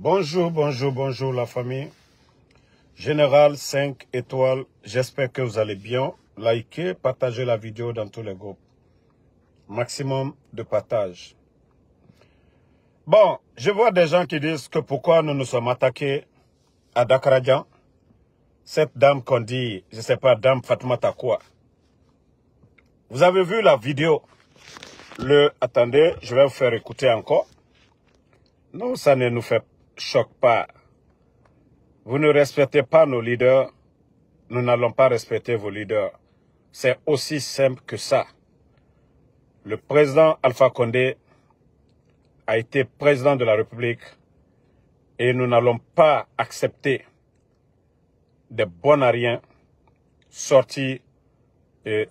Bonjour, bonjour, bonjour la famille. Général 5 étoiles, j'espère que vous allez bien. Likez, partagez la vidéo dans tous les groupes. Maximum de partage. Bon, je vois des gens qui disent que pourquoi nous nous sommes attaqués à Dakaradian. Cette dame qu'on dit, je ne sais pas, dame Fatoumata quoi. Vous avez vu la vidéo? Attendez, je vais vous faire écouter encore. Non, ça ne nous fait choque pas. Vous ne respectez pas nos leaders, nous n'allons pas respecter vos leaders. C'est aussi simple que ça. Le président Alpha Condé a été président de la République et nous n'allons pas accepter des bonariens sortis et...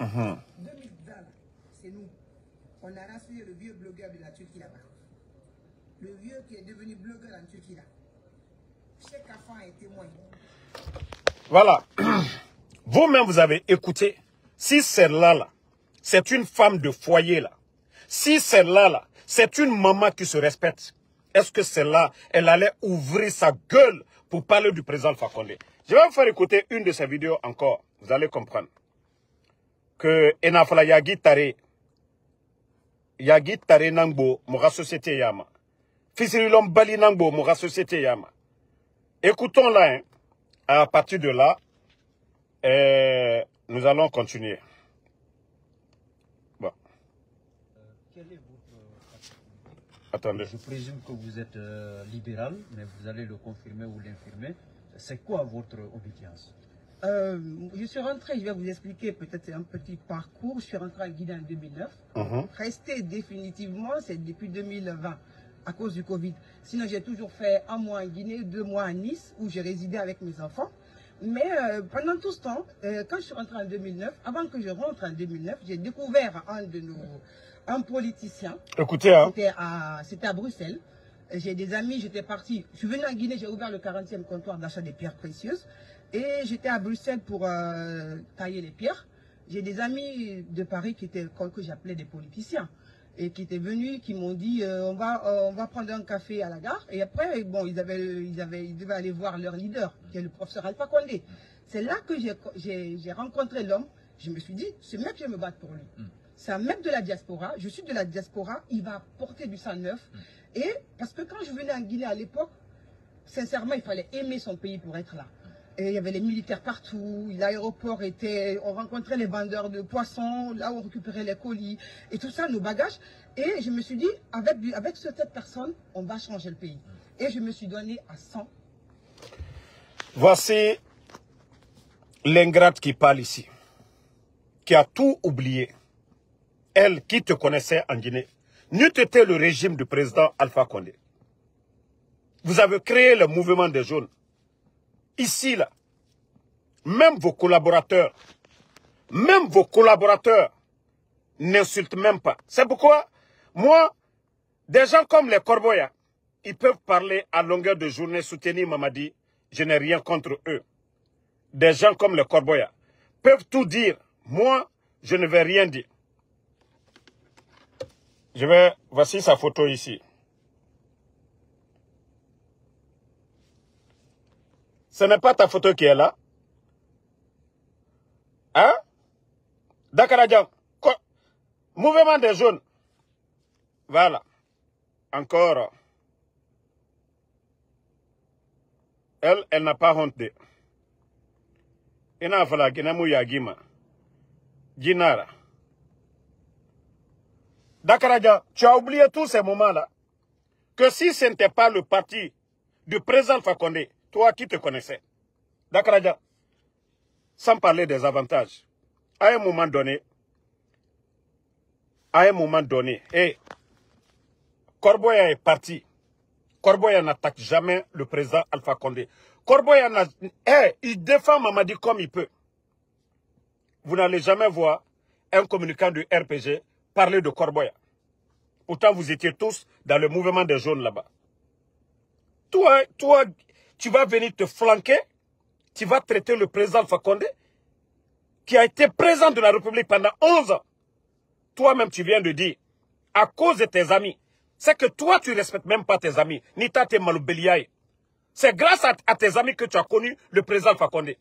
2020, c'est nous. On a rassuré le vieux blogueur de la Turquie là-bas. Le vieux qui est devenu blogueur en Turquie là. Cheikh Afan est témoin. Voilà. Vous-même, vous avez écouté. Si celle-là, là, c'est une femme de foyer, là. Si celle-là, là, c'est une maman qui se respecte. Est-ce que celle-là, elle allait ouvrir sa gueule pour parler du président Alpha Condé? Je vais vous faire écouter une de ses vidéos encore. Vous allez comprendre. Que Enafala Yagi Tare Nangbo, Moura Société Yama. Fisirilom Bali Nangbo, Moura Société Yama. Écoutons-la, hein. À partir de là, nous allons continuer. Bon. Quel est votre... Attendez. Je présume que vous êtes libéral, mais vous allez le confirmer ou l'infirmer. C'est quoi votre obédience? Je suis rentré, je vais vous expliquer peut-être un petit parcours. Je suis rentré en Guinée en 2009. Resté définitivement, c'est depuis 2020 à cause du Covid. Sinon, j'ai toujours fait un mois en Guinée, 2 mois à Nice, où j'ai résidé avec mes enfants. Mais pendant tout ce temps, quand je suis rentré en 2009, avant que je rentre en 2009, j'ai découvert un politicien. Écoutez, hein. C'était à Bruxelles. J'ai des amis, j'étais parti. Je suis venu en Guinée, j'ai ouvert le 40e comptoir d'achat des pierres précieuses. Et j'étais à Bruxelles pour tailler les pierres. J'ai des amis de Paris que j'appelais des politiciens. Et qui étaient venus, qui m'ont dit on va prendre un café à la gare. Et après, bon, ils devaient aller voir leur leader, qui est le professeur Alpha Condé. C'est là que j'ai rencontré l'homme. Je me suis dit, ce mec, je vais me battre pour lui. C'est un mec de la diaspora. Je suis de la diaspora. Il va porter du sang neuf. Et parce que quand je venais en Guinée à l'époque, sincèrement, il fallait aimer son pays pour être là. Et il y avait les militaires partout, l'aéroport était... On rencontrait les vendeurs de poissons, là où on récupérait les colis, et tout ça, nos bagages. Et je me suis dit, avec cette personne, on va changer le pays. Et je me suis donné à 100. Voici l'ingrate qui parle ici, qui a tout oublié. Elle qui te connaissait en Guinée, n'eût été le régime du président Alpha Condé. Vous avez créé le mouvement des jaunes. Ici, là, même vos collaborateurs n'insultent même pas. C'est pourquoi, moi, des gens comme les Corboya, ils peuvent parler à longueur de journée, soutenir Mamadi, je n'ai rien contre eux. Des gens comme les Corboya peuvent tout dire. Moi, je ne vais rien dire. Voici sa photo ici. Ce n'est pas ta photo qui est là. Hein? Dakaradian. Mouvement des jaunes. Voilà. Encore. Elle n'a pas honte. Ina fala ginamu yagima. Ginara. Dakaradian, tu as oublié tous ces moments-là. Que si ce n'était pas le parti du président Alpha Condé, toi qui te connaissais, Dakaradian, sans parler des avantages, à un moment donné, Corboya est parti. Corboya n'attaque jamais le président Alpha Condé. Corboya il défend Mamadi comme il peut. Vous n'allez jamais voir un communicant du RPG parler de Corboya. Pourtant, vous étiez tous dans le mouvement des jaunes là-bas. Toi, tu vas venir te flanquer, tu vas traiter le président Alpha Condé, qui a été président de la République pendant 11 ans. Toi-même, tu viens de dire, à cause de tes amis, c'est que toi, tu ne respectes même pas tes amis. Nita te Maloubeliaï. C'est grâce à tes amis que tu as connu le président Alpha Condé.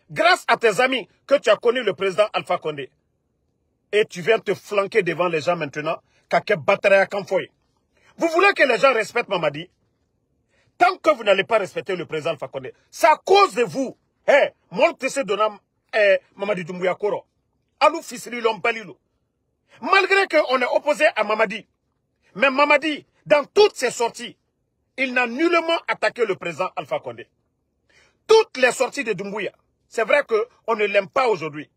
Grâce à tes amis que tu as connu le président Alpha Condé. Et tu viens te flanquer devant les gens maintenant. Vous voulez que les gens respectent Mamadi? Tant que vous n'allez pas respecter le président Alpha Condé, c'est à cause de vous. Mamadi Doumbouya Koro. Alou Fisri Lompalilou. Malgré qu'on est opposé à Mamadi. Mais Mamadi, dans toutes ses sorties, il n'a nullement attaqué le président Alpha Condé. Toutes les sorties de Doumbouya, c'est vrai qu'on ne l'aime pas aujourd'hui.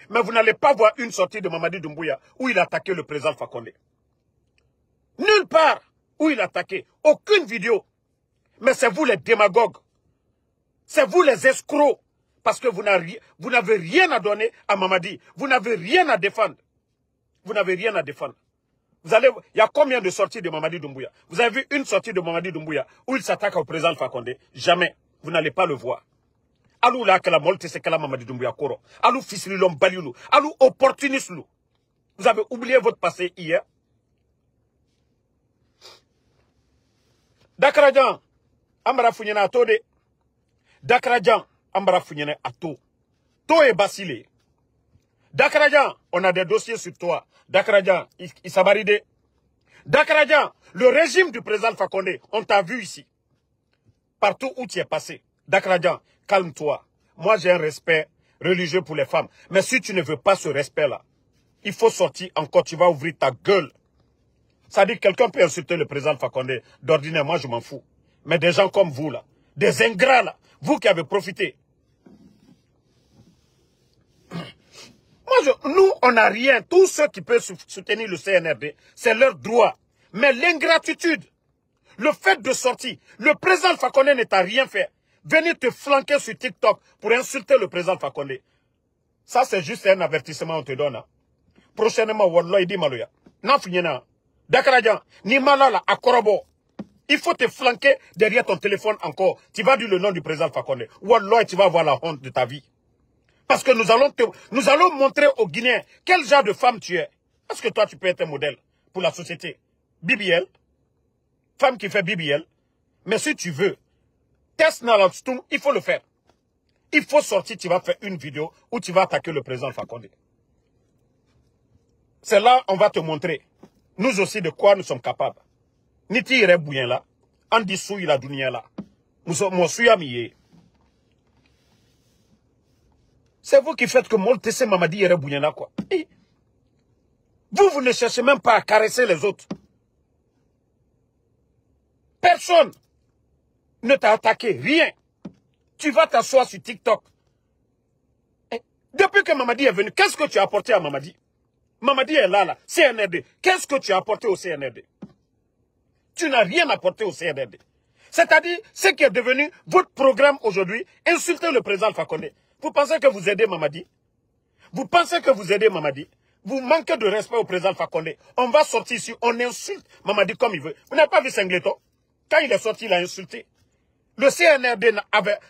Mais vous n'allez pas voir une sortie de Mamadi Doumbouya où il a attaqué le président Alpha Condé. Nulle part où il a attaqué. Aucune vidéo. Mais c'est vous les démagogues. C'est vous les escrocs. Parce que vous n'avez rien à donner à Mamadi. Vous n'avez rien à défendre. Vous n'avez rien à défendre. Il y a combien de sorties de Mamadi Doumbouya? Vous avez vu une sortie de Mamadi Doumbouya où il s'attaque au président Alpha Condé? Jamais. Vous n'allez pas le voir. Alou la kala molte se kala Mamadi Doumbouya Koro. Alou fisli lom baliou. Alou opportuniste lou. Vous avez oublié votre passé hier. Dakarajan, Ambara Founyana Atode. Dakarajan, Ambara Founyana Ato. To est Basile. Dakarajan, on a des dossiers sur toi. Dakarajan, il s'abaride. Dakarajan, le régime du président Alpha Condé, on t'a vu ici. Partout où tu es passé. Dakarajan, calme-toi. Moi, j'ai un respect religieux pour les femmes. Mais si tu ne veux pas ce respect-là, il faut sortir encore. Tu vas ouvrir ta gueule. Ça dit que quelqu'un peut insulter le président Alpha Condé. D'ordinaire, moi, je m'en fous. Mais des gens comme vous, là, des ingrats, là, vous qui avez profité. Nous, on n'a rien. Tous ceux qui peuvent soutenir le CNRD, c'est leur droit. Mais l'ingratitude, le fait de sortir, le président Alpha Condé ne t'a rien fait. Venir te flanquer sur TikTok pour insulter le président Alpha Condé. Ça, c'est juste un avertissement qu'on te donne. Prochainement, Wallah, il dit Maloya. N'affignena. Dakarajan, ni malala, à Korobo. Il faut te flanquer derrière ton téléphone encore. Tu vas dire le nom du président Alpha Condé. Wallah, tu vas avoir la honte de ta vie. Parce que nous allons montrer aux Guinéens quel genre de femme tu es. Est-ce que toi, tu peux être un modèle pour la société? BBL. Femme qui fait BBL. Mais si tu veux, test Nalatstung, il faut le faire. Il faut sortir, tu vas faire une vidéo où tu vas attaquer le président Alpha Condé. C'est là on va te montrer, nous aussi, de quoi nous sommes capables. Niti ire bouyen là, andi souy la dunia là. Nous sommes moussouyamiye. C'est vous qui faites que Moltese Mamadi ire bouyen là quoi. Et vous ne cherchez même pas à caresser les autres. Personne ne t'a attaqué, rien. Tu vas t'asseoir sur TikTok. Et depuis que Mamadi est venu, qu'est-ce que tu as apporté à Mamadi? Mamadi est là, CNRD. Qu'est-ce que tu as apporté au CNRD? Tu n'as rien apporté au CNRD. C'est-à-dire, ce qui est devenu votre programme aujourd'hui, insulter le président Alpha Condé. Vous pensez que vous aidez Mamadi? Vous pensez que vous aidez Mamadi? Vous manquez de respect au président Alpha Condé. On va sortir ici, on insulte Mamadi comme il veut. Vous n'avez pas vu Singleton? Quand il est sorti, il a insulté. Le CNRD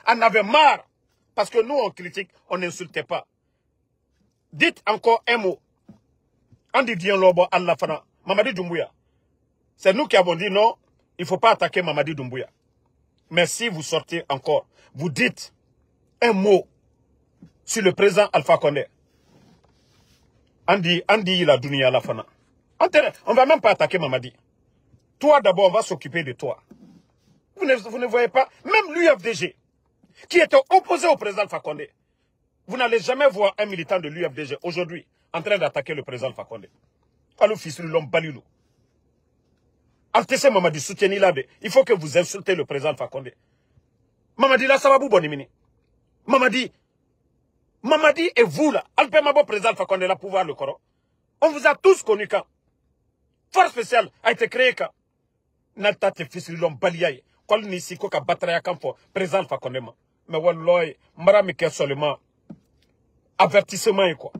en avait marre. Parce que nous, on critique, on n'insultait pas. Dites encore un mot. On dit bien Lobo Allah Fana. Mamadi Doumbouya. C'est nous qui avons dit non, il ne faut pas attaquer Mamadi Doumbouya. Mais si vous sortez encore, vous dites un mot sur le président Alpha Condé. On dit la dunia la Fana. On ne va même pas attaquer Mamadi. Toi d'abord, on va s'occuper de toi. Vous ne voyez pas, même l'UFDG, qui était opposé au président Alpha Condé. Vous n'allez jamais voir un militant de l'UFDG aujourd'hui en train d'attaquer le président Alpha Condé. Alou Fisri l'homme balilou. Altesse Mamadi soutieni là, il faut que vous insultez le président Alpha Condé. Mamadi là, ça va vous bonimini. Mamadi et vous là, Alpé Mabo président Alpha Condé là, pouvoir le Coran. On vous a tous connus quand. Force spéciale a été créée quand. Nalta te Fisri l'homme baliaye. Kol ni siko ka batraya quand pour président Alpha Condé. Mais walloy, marami ke seulement avertissement et quoi.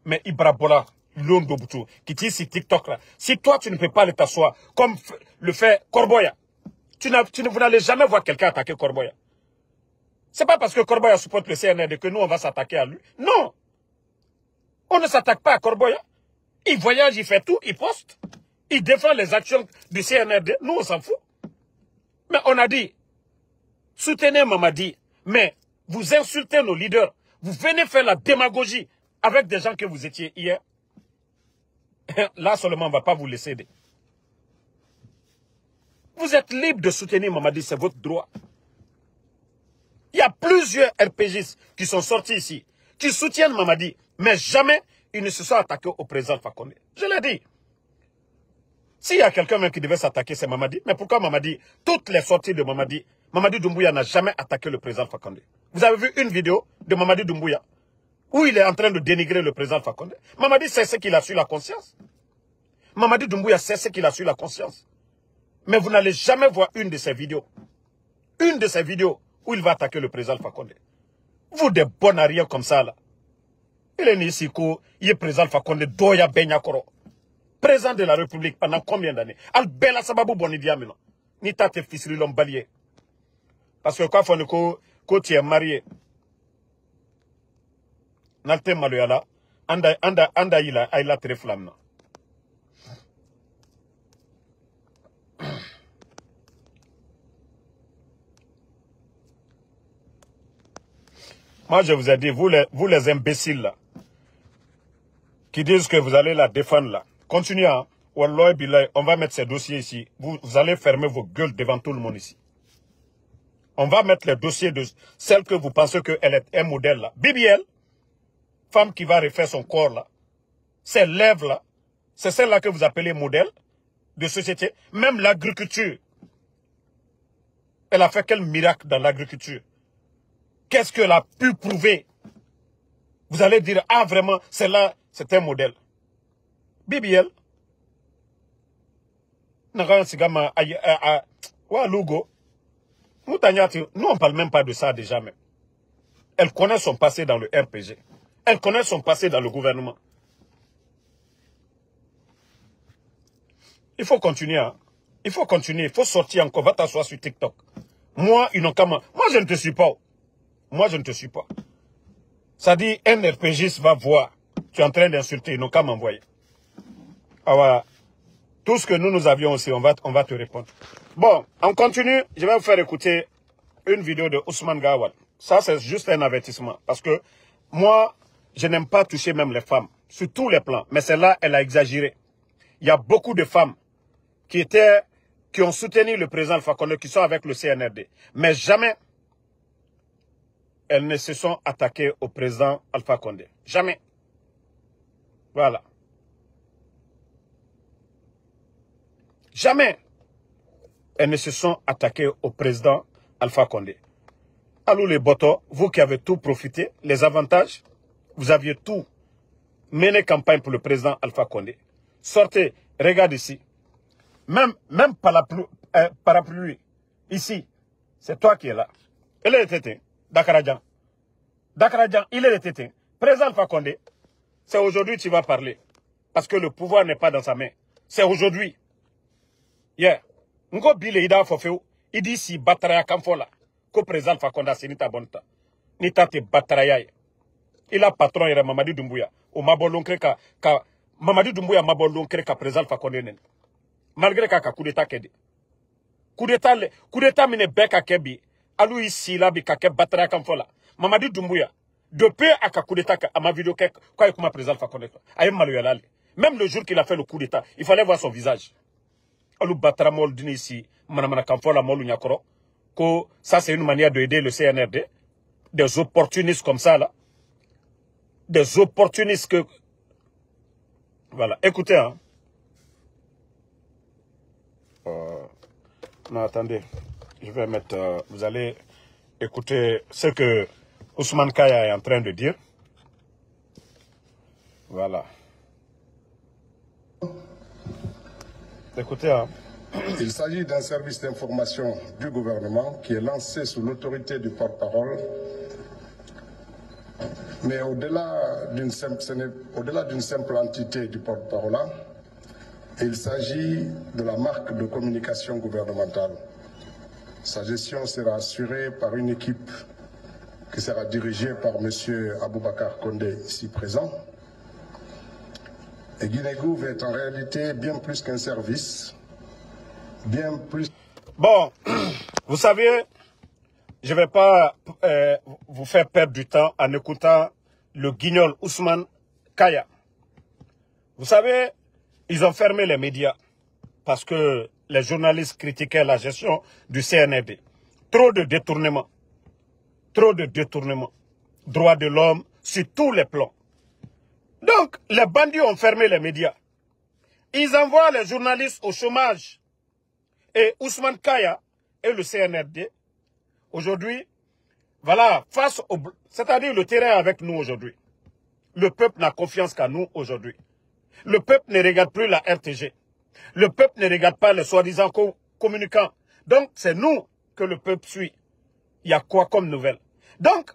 Mais Ibrabola, Londo Boutou, qui dit sur TikTok là, si toi tu ne peux pas le t'asseoir, comme le fait Corboya, vous n'allez jamais voir quelqu'un attaquer Corboya. C'est pas parce que Corboya supporte le CNRD que nous on va s'attaquer à lui. Non! On ne s'attaque pas à Corboya. Il voyage, il fait tout, il poste. Il défend les actions du CNRD. Nous, on s'en fout. Mais on a dit, soutenez Mamadi, mais vous insultez nos leaders. Vous venez faire la démagogie avec des gens que vous étiez hier. Là seulement, on ne va pas vous laisser. Vous êtes libre de soutenir Mamadi, c'est votre droit. Il y a plusieurs RPGistes qui sont sortis ici, qui soutiennent Mamadi, mais jamais ils ne se sont attaqués au président Alpha Condé. Je l'ai dit. S'il y a quelqu'un même qui devait s'attaquer, c'est Mamadi. Mais pourquoi Mamadi? Toutes les sorties de Mamadi, Mamadi Doumbouya n'a jamais attaqué le président Alpha Condé. Vous avez vu une vidéo de Mamadi Doumbouya où il est en train de dénigrer le président Alpha Condé. Mamadi sait ce qu'il a su la conscience. Mamadi Doumbouya sait ce qu'il a su la conscience. Mais vous n'allez jamais voir une de ces vidéos. Une de ces vidéos où il va attaquer le président Alpha Condé. Vous des bons à rien comme ça là. Il est ici il est président Alpha Condé, Doya Benyakoro. Président de la République pendant combien d'années? Al-Bela Sababou Bonidia maintenant. Ni tate fisri l'ombalier. Parce que quoi, faut tu es marié. Nalte Maloyala, anda ila très flamme. Moi, je vous ai dit, vous les imbéciles là, qui disent que vous allez la défendre là, continuez, hein. Wallah billah, on va mettre ces dossiers ici. Vous allez fermer vos gueules devant tout le monde ici. On va mettre les dossiers de celle que vous pensez qu'elle est un modèle là. BBL, femme qui va refaire son corps là, ses lèvres là, c'est celle-là que vous appelez modèle de société. Même l'agriculture, elle a fait quel miracle dans l'agriculture? Qu'est-ce qu'elle a pu prouver? Vous allez dire, ah vraiment, celle-là, c'est un modèle. BBL, nous on ne parle même pas de ça déjà même. Elle connaît son passé dans le RPG. Elle connaît son passé dans le gouvernement. Il faut continuer. Hein. Il faut continuer. Il faut sortir encore. Va t'asseoir sur TikTok. Moi, ils n'ont qu'à moi, je ne te suis pas. Moi, je ne te suis pas. Ça dit, un RPGiste va voir. Tu es en train d'insulter. Ils n'ont qu'à m'envoyer. Ah voilà. Tout ce que nous avions aussi, on va te répondre. Bon, on continue. Je vais vous faire écouter une vidéo de Ousmane Gawal. Ça, c'est juste un avertissement. Parce que moi, je n'aime pas toucher même les femmes. Sur tous les plans. Mais celle-là, elle a exagéré. Il y a beaucoup de femmes qui ont soutenu le président Alpha Condé, qui sont avec le CNRD. Mais jamais, elles ne se sont attaquées au président Alpha Condé. Jamais. Voilà. Jamais elles ne se sont attaquées au président Alpha Condé. Allô les botos, vous qui avez tout profité, les avantages, vous aviez tout mené campagne pour le président Alpha Condé. Sortez, regarde ici. Même parapluie, ici, c'est toi qui es là. Il est le tétin, Dakarajan. Dakarajan, il est le tétin. Président Alpha Condé, c'est aujourd'hui que tu vas parler. Parce que le pouvoir n'est pas dans sa main. C'est aujourd'hui. Yeah. Ngo bile ida fofeu, idi si batraya kamfola. Ko président Alpha Condé c'est nita bonta. Nita te batraya. Il a patron yere Mamadi Doumbouya. O mabolon kreka ka Mamadi Doumbouya mabolon kreka président Alpha Condé nen. Malgré ka coup d'état kede. Coup d'état mine beka kebi. Alou ici là bi ka ke batraya kamfola. Mamadi Doumbouya. Depuis à coup d'état à ma vidéo quoi il comme président Alpha Condé. Ayem Maloyala. Même le jour qu'il a fait le coup d'état, il fallait voir son visage. Alou battra mol dini ici, manamana kamfola molu nyakoro, que ça c'est une manière d'aider le CNRD, des opportunistes comme ça là, des opportunistes que, voilà, écoutez hein. Non attendez, je vais mettre, vous allez écouter ce que Ousmane Kaya est en train de dire, voilà. Écoutez, hein. Il s'agit d'un service d'information du gouvernement qui est lancé sous l'autorité du porte-parole. Mais au-delà d'une simple entité du porte-parole, il s'agit de la marque de communication gouvernementale. Sa gestion sera assurée par une équipe qui sera dirigée par M. Aboubakar Condé, ici présent. Et Guinée-Gouv est en réalité bien plus qu'un service, bien plus... Bon, vous savez, je ne vais pas vous faire perdre du temps en écoutant le guignol Ousmane Kaya. Vous savez, ils ont fermé les médias parce que les journalistes critiquaient la gestion du CNRD. Trop de détournements. Trop de détournements. Droits de l'homme sur tous les plans. Donc, les bandits ont fermé les médias. Ils envoient les journalistes au chômage. Et Ousmane Kaya et le CNRD, aujourd'hui, voilà, face au... C'est-à-dire le terrain avec nous aujourd'hui. Le peuple n'a confiance qu'à nous aujourd'hui. Le peuple ne regarde plus la RTG. Le peuple ne regarde pas les soi-disant communicants. Donc, c'est nous que le peuple suit. Il y a quoi comme nouvelle? Donc,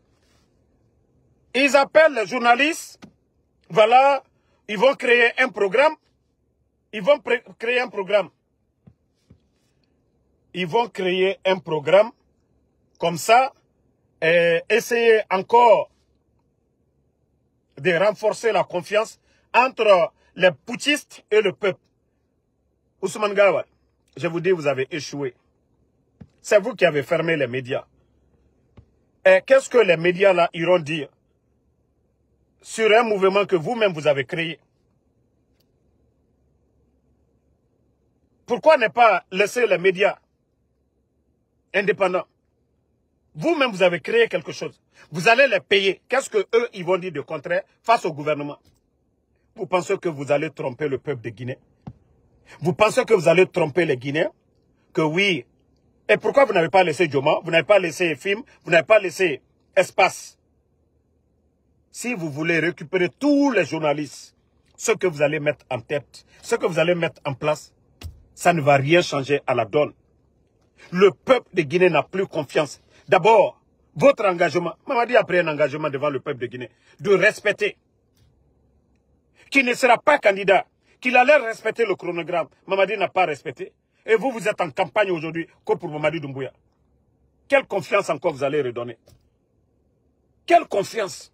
ils appellent les journalistes. Voilà, ils vont créer un programme. Ils vont créer un programme. Ils vont créer un programme comme ça et essayer encore de renforcer la confiance entre les putschistes et le peuple. Ousmane Gawal, je vous dis, vous avez échoué. C'est vous qui avez fermé les médias. Et qu'est-ce que les médias là iront dire sur un mouvement que vous-même vous avez créé? Pourquoi ne pas laisser les médias indépendants? Vous-même vous avez créé quelque chose. Vous allez les payer. Qu'est-ce que eux ils vont dire de contraire face au gouvernement? Vous pensez que vous allez tromper le peuple de Guinée? Vous pensez que vous allez tromper les Guinéens? Que oui. Et pourquoi vous n'avez pas laissé Dioma? Vous n'avez pas laissé FIM? Vous n'avez pas laissé Espace? Si vous voulez récupérer tous les journalistes, ce que vous allez mettre en tête, ce que vous allez mettre en place, ça ne va rien changer à la donne. Le peuple de Guinée n'a plus confiance. D'abord, votre engagement. Mamadi a pris un engagement devant le peuple de Guinée de respecter. Qui ne sera pas candidat. Qu'il allait respecter le chronogramme. Mamadi n'a pas respecté. Et vous, vous êtes en campagne aujourd'hui comme pour Mamadi Doumbouya. Quelle confiance encore vous allez redonner? Quelle confiance?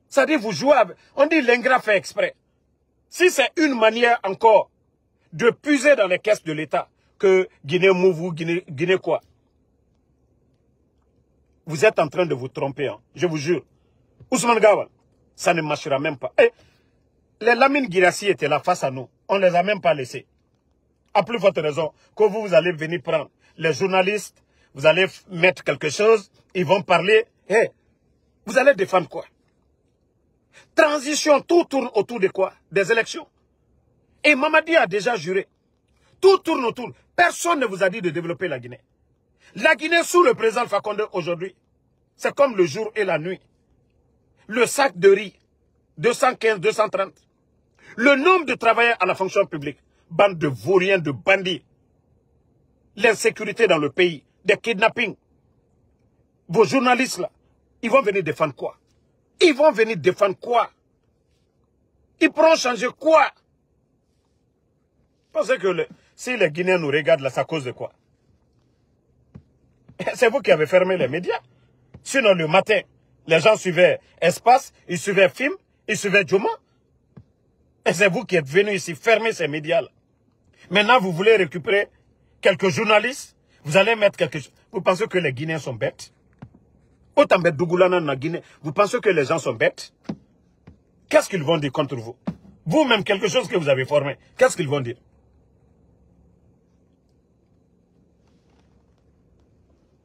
C'est-à-dire vous jouez avec... On dit l'ingrat fait exprès. Si c'est une manière encore de puiser dans les caisses de l'État que Guinée move, Guinée quoi? Vous êtes en train de vous tromper, hein. Je vous jure. Ousmane Gawal, ça ne marchera même pas. Et les Lamine Guirassy étaient là face à nous. On ne les a même pas laissés. À plus forte raison que vous allez venir prendre les journalistes, vous allez mettre quelque chose, ils vont parler. Hey, vous allez défendre quoi? Transition, tout tourne autour de quoi? Des élections. Et Mamadi a déjà juré. Tout tourne autour. Personne ne vous a dit de développer la Guinée. La Guinée sous le président Fakonde aujourd'hui, c'est comme le jour et la nuit. Le sac de riz, 215, 230. Le nombre de travailleurs à la fonction publique, bande de vauriens, de bandits. L'insécurité dans le pays, des kidnappings. Vos journalistes là, ils vont venir défendre quoi? Ils vont venir défendre quoi? Ils pourront changer quoi? Parce que si les Guinéens nous regardent là, c'est à cause de quoi? C'est vous qui avez fermé les médias. Sinon, le matin, les gens suivaient Espace, ils suivaient FIM, ils suivaient Dioma. Et c'est vous qui êtes venus ici fermer ces médias-là. Maintenant, vous voulez récupérer quelques journalistes. Vous allez mettre quelque chose. Vous pensez que les Guinéens sont bêtes? Autant bête Dougoulana dans la Guinée. Vous pensez que les gens sont bêtes? Qu'est-ce qu'ils vont dire contre vous? Vous-même, quelque chose que vous avez formé. Qu'est-ce qu'ils vont dire?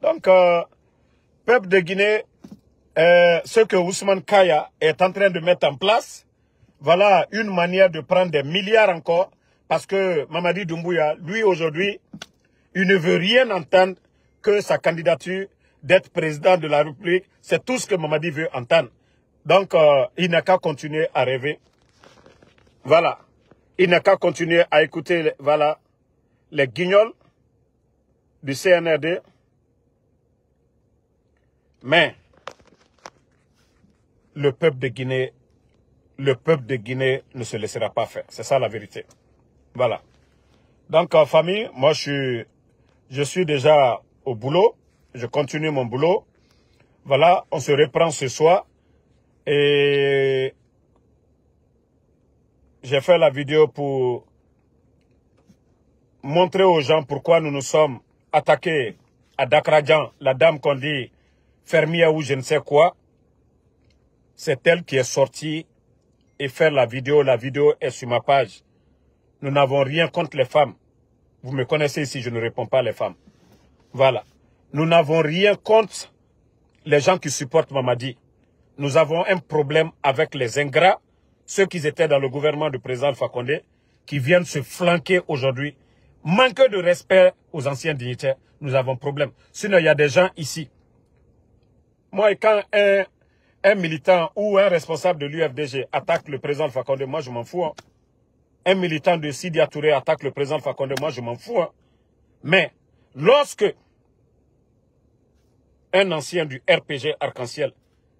Donc, peuple de Guinée, ce que Ousmane Kaya est en train de mettre en place, voilà une manière de prendre des milliards encore, parce que Mamadi Doumbouya, lui aujourd'hui, il ne veut rien entendre que sa candidature d'être président de la République. C'est tout ce que Mamadi veut entendre. Donc, il n'a qu'à continuer à rêver. Voilà. Il n'a qu'à continuer à écouter voilà, les guignols du CNRD. Mais le peuple de Guinée ne se laissera pas faire. C'est ça la vérité. Voilà. Donc, famille, moi, je suis déjà au boulot. Je continue mon boulot. Voilà, on se reprend ce soir. Et j'ai fait la vidéo pour montrer aux gens pourquoi nous nous sommes attaqués à Dakradjan, la dame qu'on dit fermière ou je ne sais quoi. C'est elle qui est sortie et fait la vidéo. La vidéo est sur ma page. Nous n'avons rien contre les femmes. Vous me connaissez ici, je ne réponds pas les femmes. Voilà. Nous n'avons rien contre les gens qui supportent Mamadi. Nous avons un problème avec les ingrats, ceux qui étaient dans le gouvernement du président Alpha Condé, qui viennent se flanquer aujourd'hui. Manque de respect aux anciens dignitaires, nous avons problème. Sinon, il y a des gens ici. Moi, quand un militant ou un responsable de l'UFDG attaque le président Alpha Condé, moi, je m'en fous. Hein. Un militant de Sidi Touré attaque le président Alpha Condé, moi, je m'en fous. Hein. Mais, lorsque un ancien du RPG Arc-en-Ciel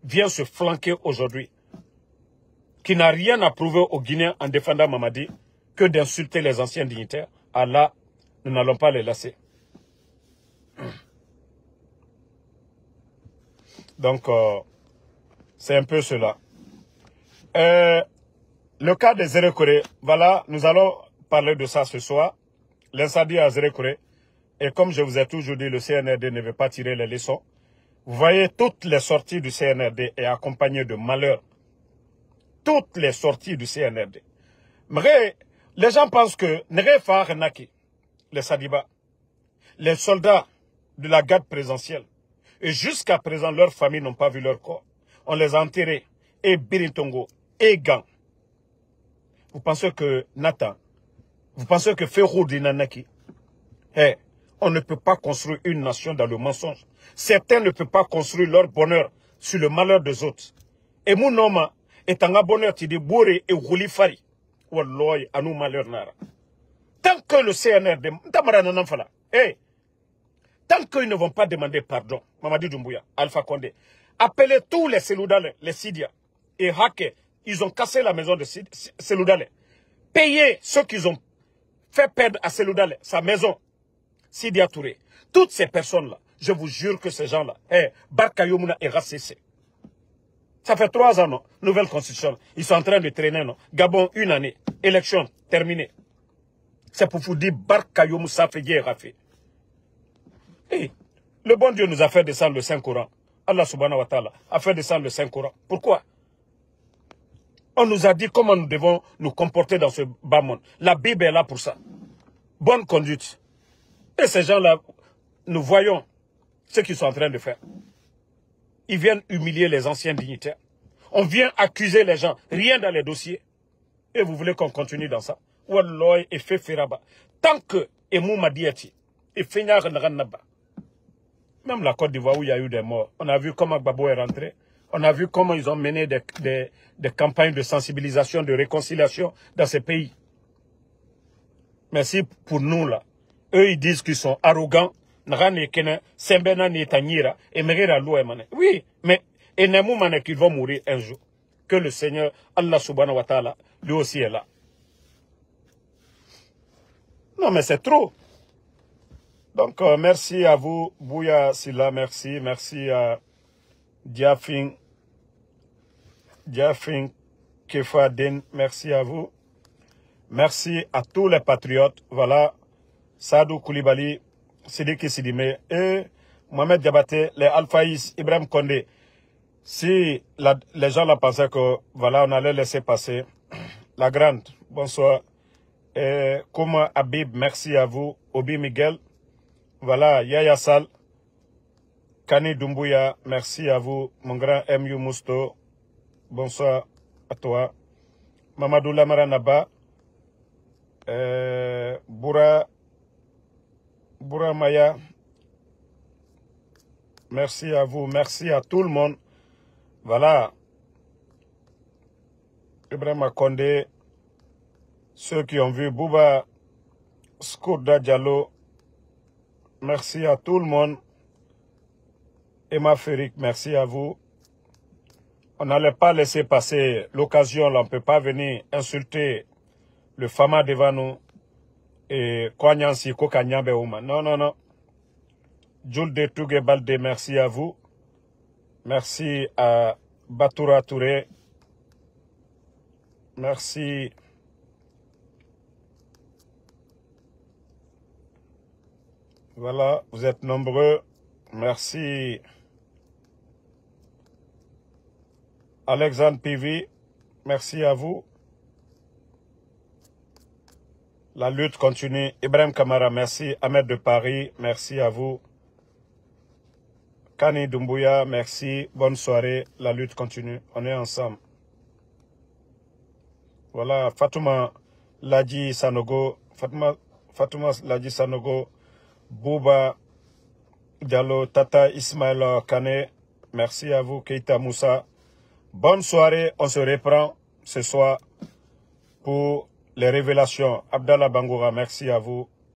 vient se flanquer aujourd'hui, qui n'a rien à prouver aux Guinéens en défendant Mamadi que d'insulter les anciens dignitaires, Allah, nous n'allons pas les laisser. Donc, c'est un peu cela. Le cas des Zérékoré, voilà, nous allons parler de ça ce soir. L'incendie à Zérékoré. Et comme je vous ai toujours dit, le CNRD ne veut pas tirer les leçons. Vous voyez, toutes les sorties du CNRD est accompagnées de malheur. Toutes les sorties du CNRD. Mais les gens pensent que les Sadiba, les soldats de la garde présidentielle, et jusqu'à présent, leurs familles n'ont pas vu leur corps. On les a enterrés, et Birintongo, et Gan. Vous pensez que Nathan, vous pensez que Ferro Dinanaki, on ne peut pas construire une nation dans le mensonge. Certains ne peuvent pas construire leur bonheur sur le malheur des autres. Et mon nom est un bonheur qui dit Bouré et Roulifari. Walloy, à nous malheur nara. Tant que le CNRD, tant qu'ils ne vont pas demander pardon, Mamadi Doumbouya, Alpha Condé, appelez tous les Seloudalais, les Sidia et Hake, ils ont cassé la maison de Seloudalais. Payez ceux qu'ils ont fait perdre à Seloudalais, sa maison. Sidia Touré, toutes ces personnes-là, je vous jure que ces gens-là, Barkayomuna et Rassese. Ça fait 3 ans, non? Nouvelle constitution. Ils sont en train de traîner, non? Gabon, 1 année. Élection, terminée. C'est pour vous dire Barkayomou, ça fait guerre, Rafé. Et le bon Dieu nous a fait descendre le Saint-Coran. Allah subhanahu wa ta'ala a fait descendre le Saint-Coran. Pourquoi? On nous a dit comment nous devons nous comporter dans ce bas monde. La Bible est là pour ça. Bonne conduite. Et ces gens-là, nous voyons ce qu'ils sont en train de faire. Ils viennent humilier les anciens dignitaires. On vient accuser les gens. Rien dans les dossiers. Et vous voulez qu'on continue dans ça? Walloy et fait Feraba. Tant que Emou Madiati et Feignard Nranaba. Même la Côte d'Ivoire où il y a eu des morts. On a vu comment Gbagbo est rentré. On a vu comment ils ont mené des campagnes de sensibilisation, de réconciliation dans ces pays. Mais si pour nous là, eux, ils disent qu'ils sont arrogants. Oui, mais qu'ils vont mourir un jour. Que le Seigneur, Allah subhanahu wa ta'ala, lui aussi est là. Non, mais c'est trop. Donc, merci à vous, Bouya Silla, merci. Merci à Diafing Kefadin, merci à vous. Merci à tous les patriotes. Voilà. Sadou Koulibaly, Sidiki Sidime et Mohamed Diabaté, les Alphaïs, Ibrahim Condé. Si les gens là pensaient que voilà, on allait laisser passer la grande, bonsoir. Et Kouma Habib, merci à vous. Obi Miguel, voilà, Yaya Sal, Kani Doumbouya, merci à vous. Mon grand M.U. Mousto, bonsoir à toi. Mamadou Lamara Naba, Boura Maya, merci à vous, merci à tout le monde. Voilà. Ibrahim Condé, ceux qui ont vu Bouba Skouda Diallo, merci à tout le monde. Emma Férik, merci à vous. On n'allait pas laisser passer l'occasion, là, on ne peut pas venir insulter le Fama devant nous. Et Kwanyansi Kokanyambe Ouma. Non, non, non. Julde Touge Balde, merci à vous. Merci à Batoura Touré. Merci Voilà, vous êtes nombreux. Merci. Alexandre PV, merci à vous. La lutte continue. Ibrahim Kamara, merci. Ahmed de Paris, merci à vous. Kani Doumbouya, merci. Bonne soirée. La lutte continue. On est ensemble. Voilà, Fatouma Ladji Sanogo. Fatouma Ladji Sanogo. Bouba Diallo, Tata Ismaël Kane. Merci à vous, Keita Moussa. Bonne soirée. On se reprend ce soir pour les révélations. Abdallah Bangoura, merci à vous.